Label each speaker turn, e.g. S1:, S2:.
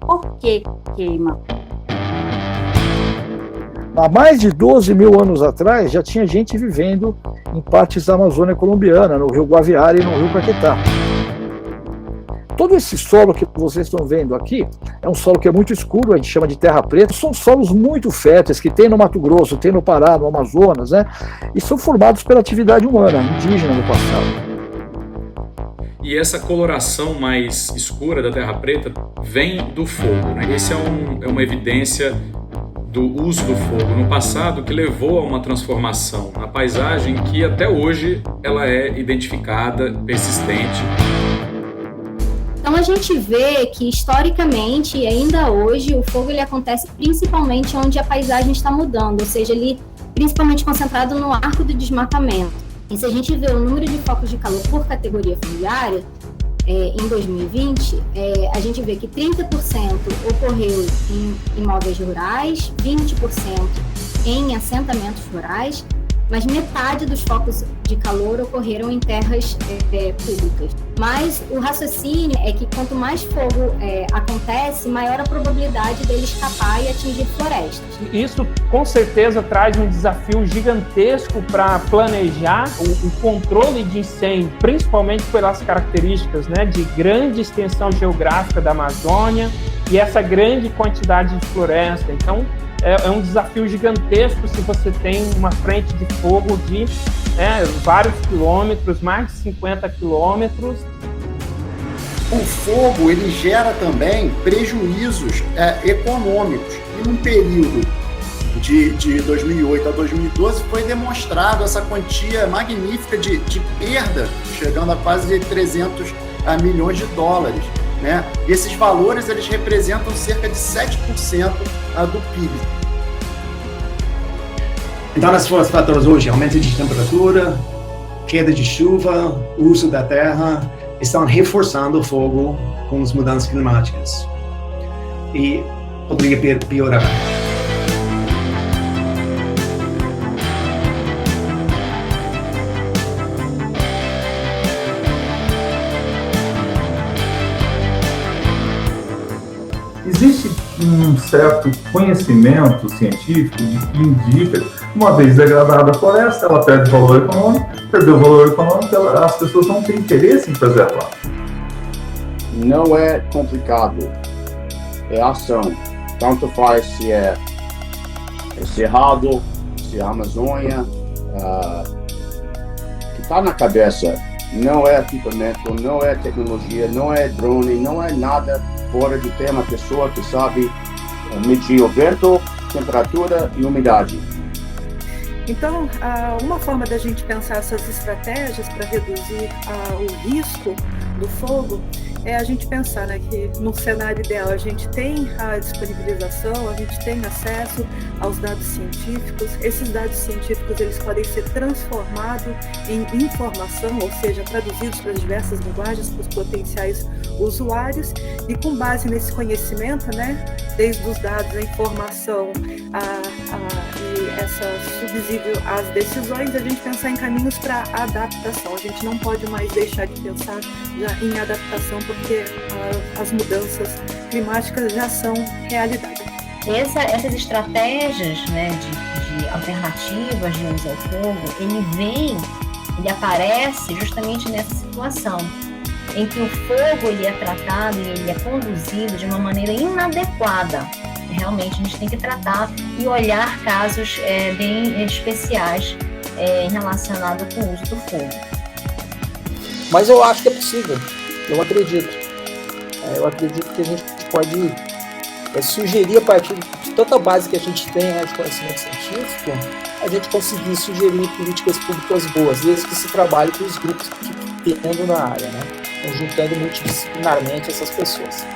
S1: Por que queima?
S2: Há mais de 12 mil anos atrás, já tinha gente vivendo em partes da Amazônia colombiana, no rio Guaviare e no rio Caquetá. Todo esse solo que vocês estão vendo aqui é um solo que é muito escuro, a gente chama de terra preta. São solos muito férteis que tem no Mato Grosso, tem no Pará, no Amazonas, né? E são formados pela atividade humana, indígena no passado.
S3: E essa coloração mais escura da terra preta vem do fogo, né? Esse é uma evidência do uso do fogo no passado que levou a uma transformação na paisagem que até hoje ela é identificada, persistente.
S1: Então a gente vê que historicamente e ainda hoje o fogo ele acontece principalmente onde a paisagem está mudando, ou seja, ele principalmente concentrado no arco do desmatamento. E se a gente vê o número de focos de calor por categoria fundiária, em 2020, a gente vê que 30% ocorreu em imóveis rurais, 20% em assentamentos rurais, mas metade dos focos de calor ocorreram em terras públicas. Mas o raciocínio é que quanto mais fogo acontece, maior a probabilidade dele escapar e atingir florestas.
S4: Isso com certeza traz um desafio gigantesco para planejar o controle de incêndio, principalmente pelas características, né, de grande extensão geográfica da Amazônia e essa grande quantidade de floresta. Então, é um desafio gigantesco se você tem uma frente de fogo de vários quilômetros, mais de 50 quilômetros.
S5: O fogo ele gera também prejuízos econômicos. E num período de 2008 a 2012 foi demonstrado essa quantia magnífica de perda, chegando a quase 300 milhões de dólares. Né? Esses valores eles representam cerca de 7% do PIB.
S6: Então, os fatores hoje, aumento de temperatura, queda de chuva, uso da terra, estão reforçando o fogo com as mudanças climáticas. E poderia piorar.
S7: Existe um certo conhecimento científico que indica que, uma vez degradada a floresta, ela perde valor econômico, perdeu o valor econômico, as pessoas não têm interesse em preservar.
S8: Não é complicado, é ação. Tanto faz se é Cerrado, se é Amazônia, que está na cabeça. Não é equipamento, não é tecnologia, não é drone, não é nada fora de ter uma pessoa que sabe medir o vento, temperatura e umidade.
S9: Então, uma forma da gente pensar essas estratégias para reduzir o risco do fogo é a gente pensar, né, que no cenário ideal a gente tem a disponibilização, a gente tem acesso aos dados científicos. Esses dados científicos eles podem ser transformados em informação, ou seja, traduzidos para diversas linguagens para os potenciais usuários, e com base nesse conhecimento, né, desde os dados, a informação e essa subsídio às decisões, a gente pensar em caminhos para adaptação. A gente não pode mais deixar de pensar já em adaptação, porque as mudanças climáticas já são realidade.
S10: Essas estratégias, né, de alternativas de uso ao fogo, ele aparece justamente nessa situação em que o fogo ele é tratado e ele é conduzido de uma maneira inadequada. Realmente a gente tem que tratar e olhar casos bem especiais relacionados com o uso do fogo.
S11: Mas eu acho que é possível, eu acredito. Eu acredito que a gente pode sugerir, a partir de tanta base que a gente tem, né, de conhecimento científico, a gente conseguir sugerir políticas públicas boas, desde que se trabalhe com os grupos que tendo na área, né, juntando multidisciplinarmente essas pessoas.